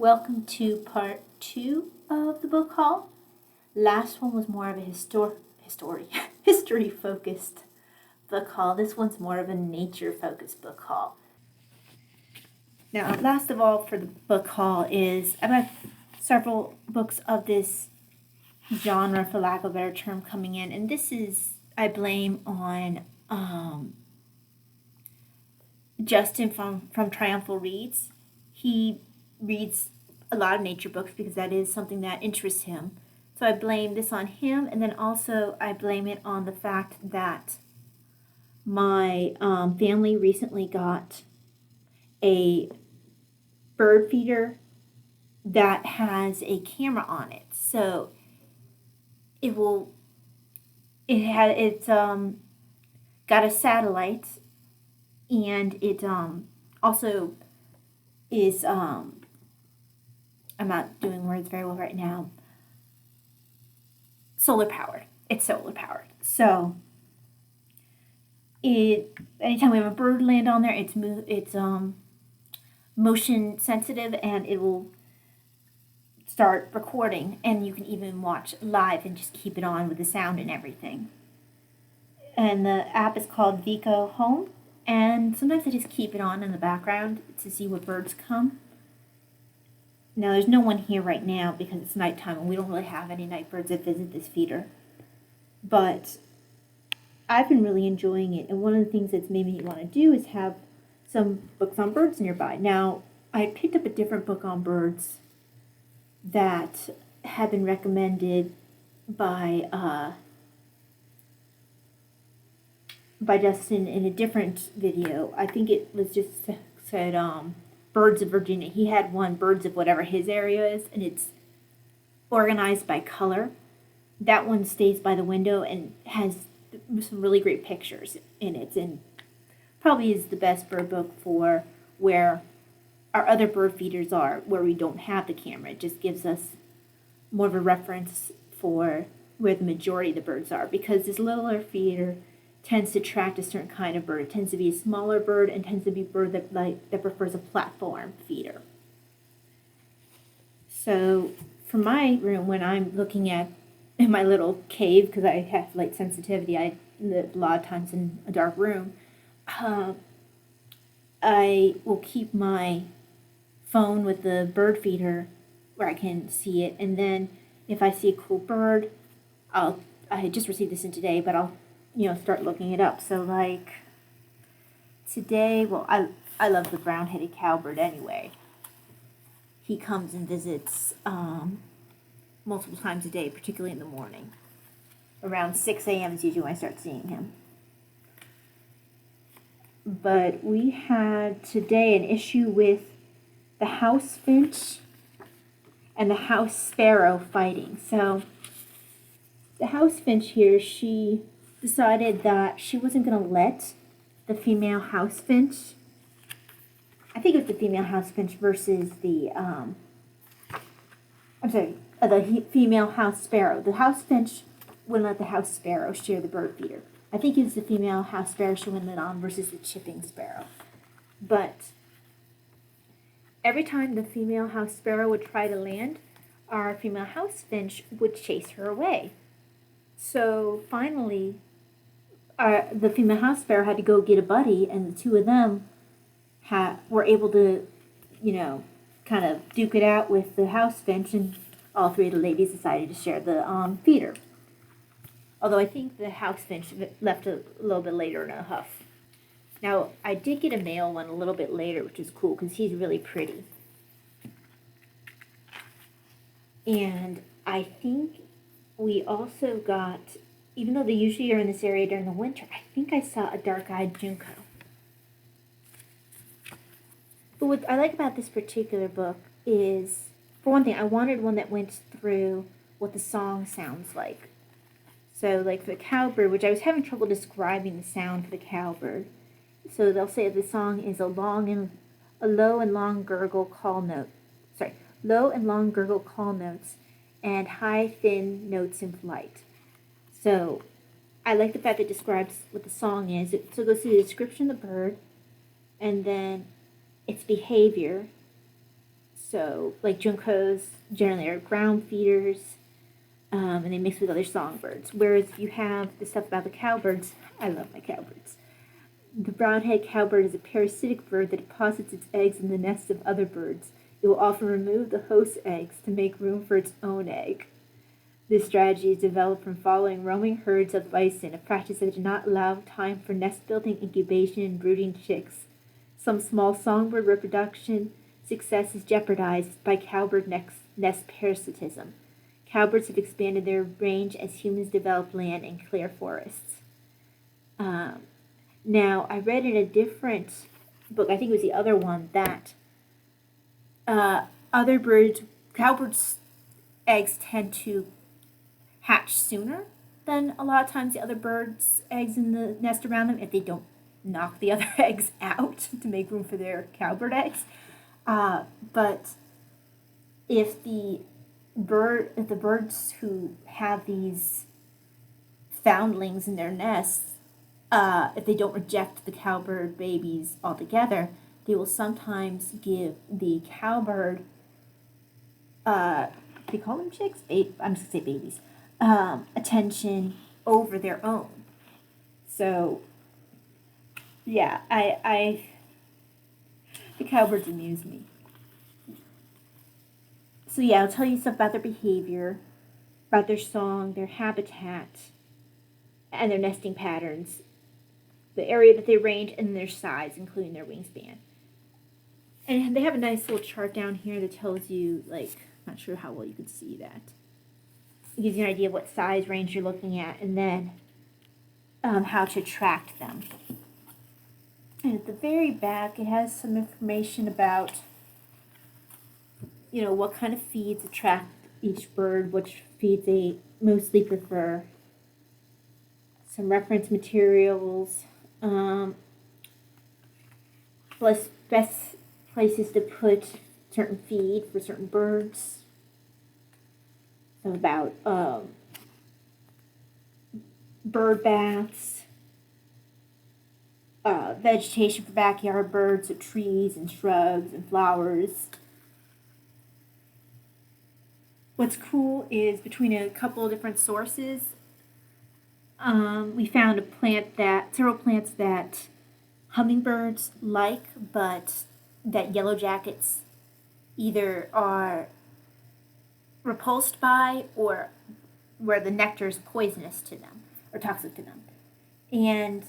Welcome to part 2 of the book haul. Last one was more of a history focused book haul. This one's more of a nature focused book haul. Now, last of all for the book haul is I have several books of this genre, for lack of a better term, coming in, and this is I blame on Justin from Triumphal Reads. He reads a lot of nature books because that is something that interests him. So I blame this on him, and then also I blame it on the fact that my family recently got a bird feeder that has a camera on it. So it's got a satellite, and it also is I'm not doing words very well right now. Solar powered. It's solar powered. So anytime we have a bird land on there, it's motion sensitive, and it will start recording, and you can even watch live and just keep it on with the sound and everything. And the app is called Vico Home, and sometimes I just keep it on in the background to see what birds come. Now, there's no one here right now because it's nighttime and we don't really have any night birds that visit this feeder. But I've been really enjoying it, and one of the things that's made me want to do is have some books on birds nearby. Now, I picked up a different book on birds that had been recommended by Justin in a different video. I think it was just said Birds of Virginia. He had one, Birds of whatever his area is, and it's organized by color. That one stays by the window and has some really great pictures in it, and probably is the best bird book for where our other bird feeders are, where we don't have the camera. It just gives us more of a reference for where the majority of the birds are, because this littler feeder tends to attract a certain kind of bird. It tends to be a smaller bird and tends to be a bird that prefers a platform feeder. So for my room, when I'm looking at in my little cave, because I have light sensitivity, I live a lot of times in a dark room, I will keep my phone with the bird feeder where I can see it, and then if I see a cool bird, I had just received this in today, but I'll start looking it up. So like today, well, I love the brown-headed cowbird anyway. He comes and visits multiple times a day, particularly in the morning. Around 6 a.m. is usually when I start seeing him. But we had today an issue with the house finch and the house sparrow fighting. So the house finch here, she decided that she wasn't going to let the female house finch, I think it was the female house finch versus the female house sparrow. The house finch wouldn't let the house sparrow share the bird feeder. I think it was the female house sparrow she wouldn't let on versus the chipping sparrow. But every time the female house sparrow would try to land, our female house finch would chase her away. So finally, the female house sparrow had to go get a buddy, and the two of them were able to, kind of duke it out with the house finch, and all three of the ladies decided to share the feeder. Although I think the house finch left a little bit later in a huff. Now, I did get a male one a little bit later, which is cool because he's really pretty. And I think we also got, even though they usually are in this area during the winter, I think I saw a dark-eyed junco. But what I like about this particular book is, for one thing, I wanted one that went through what the song sounds like. So, like for the cowbird, which I was having trouble describing the sound for the cowbird. So they'll say the song is a low and long gurgle call note. Low and long gurgle call notes, and high thin notes in flight. So I like the fact that it describes what the song is. So it goes through the description of the bird, and then its behavior. So, like juncos generally are ground feeders, and they mix with other songbirds. Whereas if you have the stuff about the cowbirds, I love my cowbirds. The brown-headed cowbird is a parasitic bird that deposits its eggs in the nests of other birds. It will often remove the host's eggs to make room for its own egg. This strategy is developed from following roaming herds of bison, a practice that did not allow time for nest building, incubation, and brooding chicks. Some small songbird reproduction success is jeopardized by cowbird nest parasitism. Cowbirds have expanded their range as humans develop land and clear forests. Now, I read in a different book, I think it was the other one, that cowbirds' eggs tend to hatch sooner than a lot of times the other birds' eggs in the nest around them if they don't knock the other eggs out to make room for their cowbird eggs. But if the birds who have these foundlings in their nests, if they don't reject the cowbird babies altogether, they will sometimes give the cowbird, they call them chicks? I'm just going to say babies. Attention over their own. So, yeah, the cowbirds amuse me. So yeah, I'll tell you stuff about their behavior, about their song, their habitat, and their nesting patterns, the area that they range, and their size, including their wingspan. And they have a nice little chart down here that tells you, like, not sure how well you can see that. It gives you an idea of what size range you're looking at, and then how to track them. And at the very back, it has some information about, what kind of feeds attract each bird, which feeds they mostly prefer. Some reference materials, best places to put certain feed for certain birds. Some about bird baths, vegetation for backyard birds, so trees and shrubs and flowers. What's cool is between a couple of different sources, we found several plants that hummingbirds like, but that yellow jackets either are repulsed by or where the nectar is poisonous to them or toxic to them. And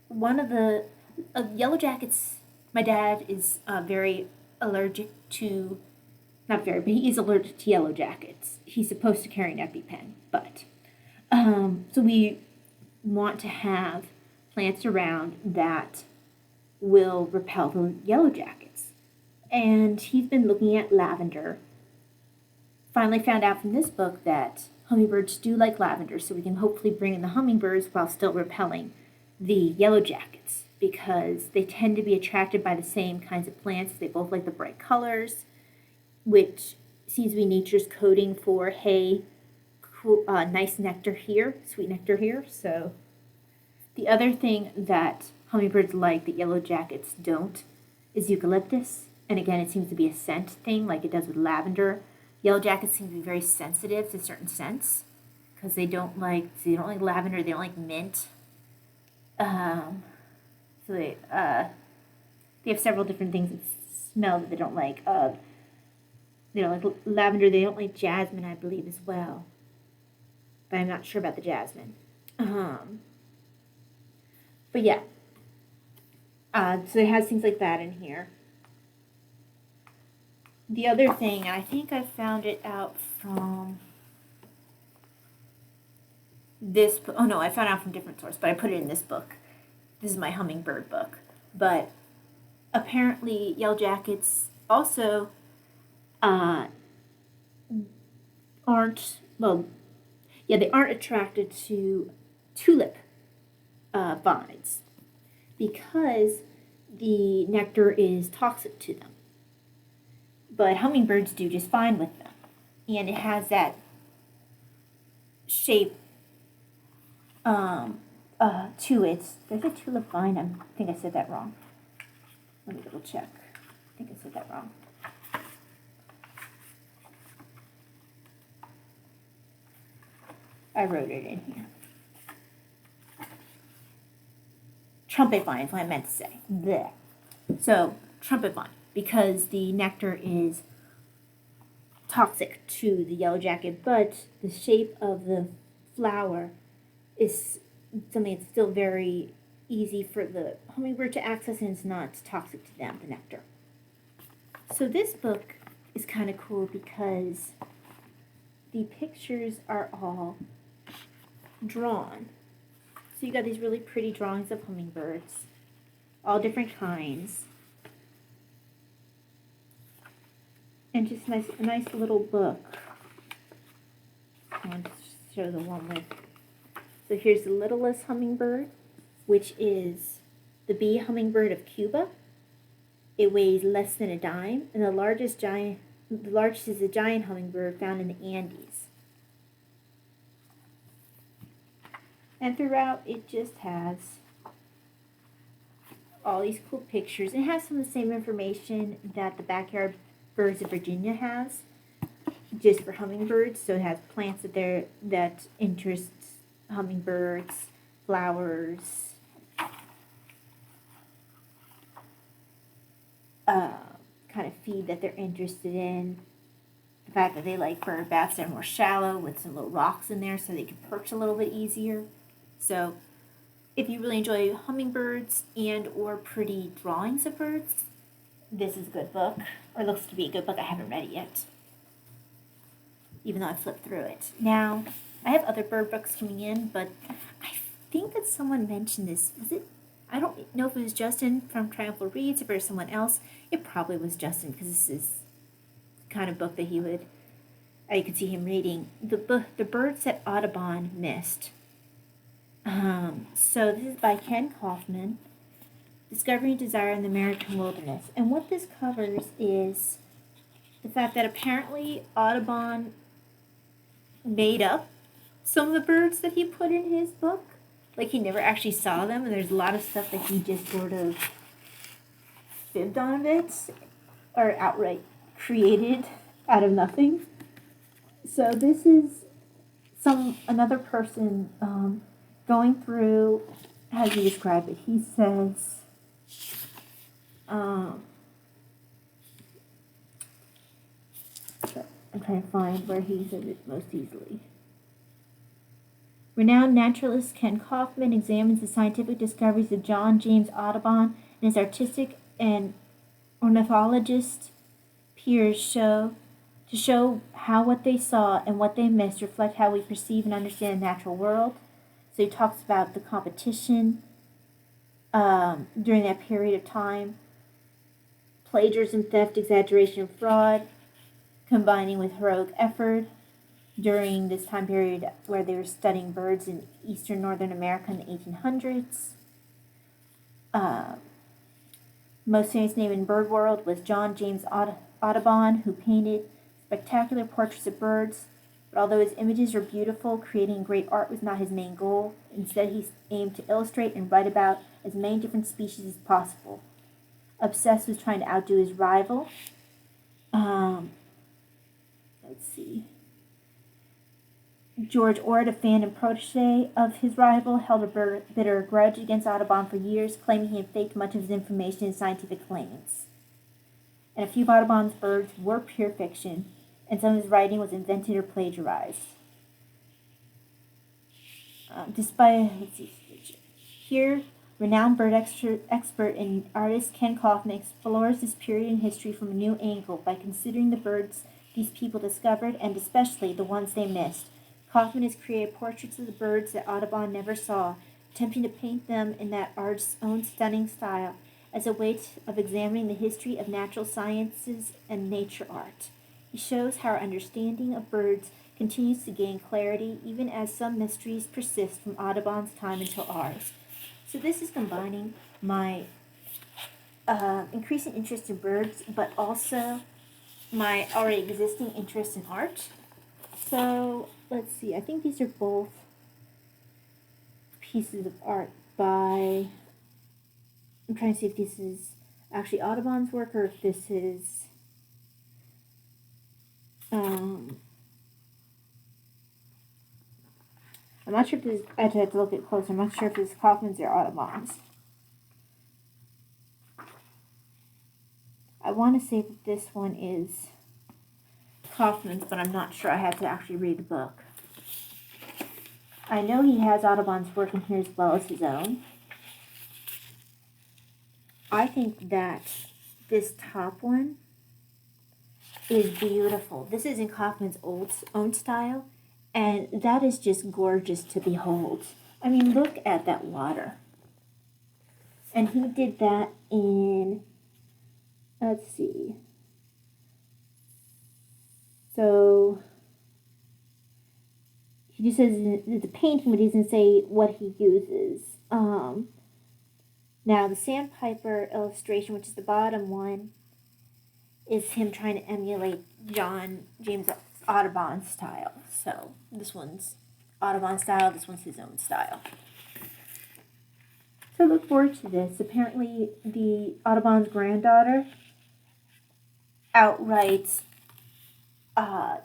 one of the yellow jackets, my dad is very allergic to, not very, but he is allergic to yellow jackets. He's supposed to carry an EpiPen, but so we want to have plants around that will repel the yellow jackets. And he's been looking at lavender. Finally found out from this book that hummingbirds do like lavender, so we can hopefully bring in the hummingbirds while still repelling the yellow jackets, because they tend to be attracted by the same kinds of plants. They both like the bright colors, which seems to be nature's coding for, hey, cool, nice nectar here, sweet nectar here. So the other thing that hummingbirds like that yellow jackets don't is eucalyptus. And again, it seems to be a scent thing like it does with lavender. Yellow jackets seem to be very sensitive to certain scents because they don't like lavender, they don't like mint. So they have several different things that smell that they don't like. They don't like lavender, they don't like jasmine, I believe, as well. But I'm not sure about the jasmine. But yeah. So it has things like that in here. The other thing, and I think I found it out from this book. Oh no, I found out from a different source, but I put it in this book. This is my hummingbird book. But apparently yellow jackets also aren't attracted to tulip vines because the nectar is toxic to them. But hummingbirds do just fine with them. And it has that shape to it. There's a tulip vine. I think I said that wrong. Let me double check. I think I said that wrong. I wrote it in here. Trumpet vine is what I meant to say. Blech. So, trumpet vine, because the nectar is toxic to the yellow jacket, but the shape of the flower is something that's still very easy for the hummingbird to access, and it's not toxic to them, the nectar. So this book is kind of cool because the pictures are all drawn. So you got these really pretty drawings of hummingbirds, all different kinds. And just a nice little book. I want to show the one with. So here's the littlest hummingbird, which is the bee hummingbird of Cuba. It weighs less than a dime, and the largest is a giant hummingbird found in the Andes. And throughout, it just has all these cool pictures. It has some of the same information that the Backyard Birds of Virginia has, just for hummingbirds. So it has plants that interest hummingbirds, flowers, kind of feed that they're interested in. The fact that they like bird baths that are more shallow with some little rocks in there so they can perch a little bit easier. So if you really enjoy hummingbirds and or pretty drawings of birds, this is a good book, or looks to be a good book. I haven't read it yet, even though I flipped through it. Now, I have other bird books coming in, but I think that someone mentioned this. Was it? I don't know if it was Justin from Triumphal Reads or if it was someone else. It probably was Justin, because this is the kind of book that I could see him reading. The Birds That Audubon Missed. So this is by Ken Kaufman, Discovering Desire in the American Wilderness. And what this covers is the fact that apparently Audubon made up some of the birds that he put in his book. Like, he never actually saw them, and there's a lot of stuff that he just sort of fibbed on a bit, or outright created out of nothing. So this is another person going through, how do you describe it? He says, I'm trying to find where he said it most easily. Renowned naturalist Ken Kaufman examines the scientific discoveries of John James Audubon, and his artistic and ornithologist peers show how what they saw and what they missed reflect how we perceive and understand the natural world. So he talks about the competition during that period of time, plagiarism, theft, exaggeration, and fraud, combining with heroic effort during this time period where they were studying birds in eastern Northern America in the 1800s. Most famous name in bird world was John James Audubon, who painted spectacular portraits of birds. But although his images were beautiful, creating great art was not his main goal. Instead, he aimed to illustrate and write about as many different species as possible. Obsessed with trying to outdo his rival. Let's see. George Ord, a fan and protege of his rival, held a bitter grudge against Audubon for years, claiming he had faked much of his information and scientific claims. And a few of Audubon's birds were pure fiction, and some of his writing was invented or plagiarized. Here, renowned bird expert and artist Ken Kaufman explores this period in history from a new angle by considering the birds these people discovered, and especially the ones they missed. Kaufman has created portraits of the birds that Audubon never saw, attempting to paint them in that artist's own stunning style as a way of examining the history of natural sciences and nature art. He shows how our understanding of birds continues to gain clarity even as some mysteries persist from Audubon's time until ours. So this is combining my increasing interest in birds, but also my already existing interest in art. So let's see, I think these are both pieces of art by, I'm trying to see if this is actually Audubon's work or if this is I'm not sure if this, I have to look at closer, I'm not sure if this is Kaufman's or Audubon's. I want to say that this one is Kaufman's, but I'm not sure. I have to actually read the book. I know he has Audubon's work in here as well as his own. I think that this top one is beautiful. This is in Kaufman's own style, and that is just gorgeous to behold. I mean, look at that water. And he did that in, let's see. So he just says it's a painting, but he doesn't say what he uses. Now, the Sandpiper illustration, which is the bottom one, is him trying to emulate James Audubon's style. So this one's Audubon style, this one's his own style. So look forward to this. Apparently, the Audubon's granddaughter outright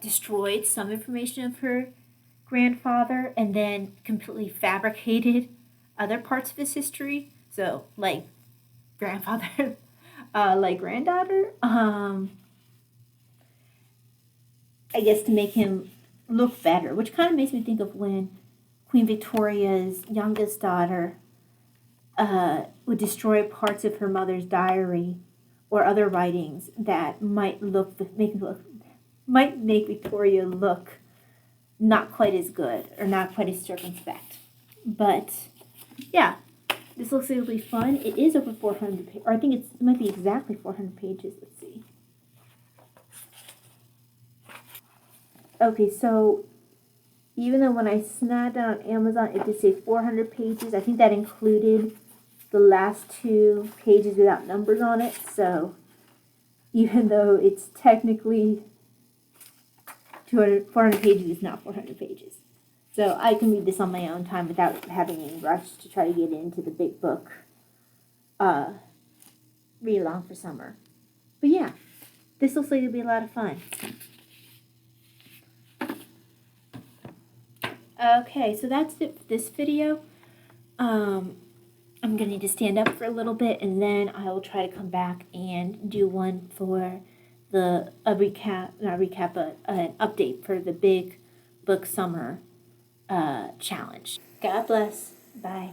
destroyed some information of her grandfather and then completely fabricated other parts of his history. So, like grandfather, like granddaughter, I guess to make him look better, which kind of makes me think of when Queen Victoria's youngest daughter would destroy parts of her mother's diary or other writings that might make Victoria look not quite as good or not quite as circumspect. But yeah, this looks really fun. It is over 400 pages, or I think it might be exactly 400 pages. Let's see. Okay, so even though when I snagged it on Amazon, it did say 400 pages, I think that included the last 2 pages without numbers on it. So even though it's technically 400 pages, it's not 400 pages. So I can read this on my own time without having any rush to try to get into the big book read along for summer. But yeah, this looks like it'll be a lot of fun. Okay, so that's it for this video. I'm going to need to stand up for a little bit, and then I will try to come back and do one for an update for the big book summer challenge. God bless. Bye.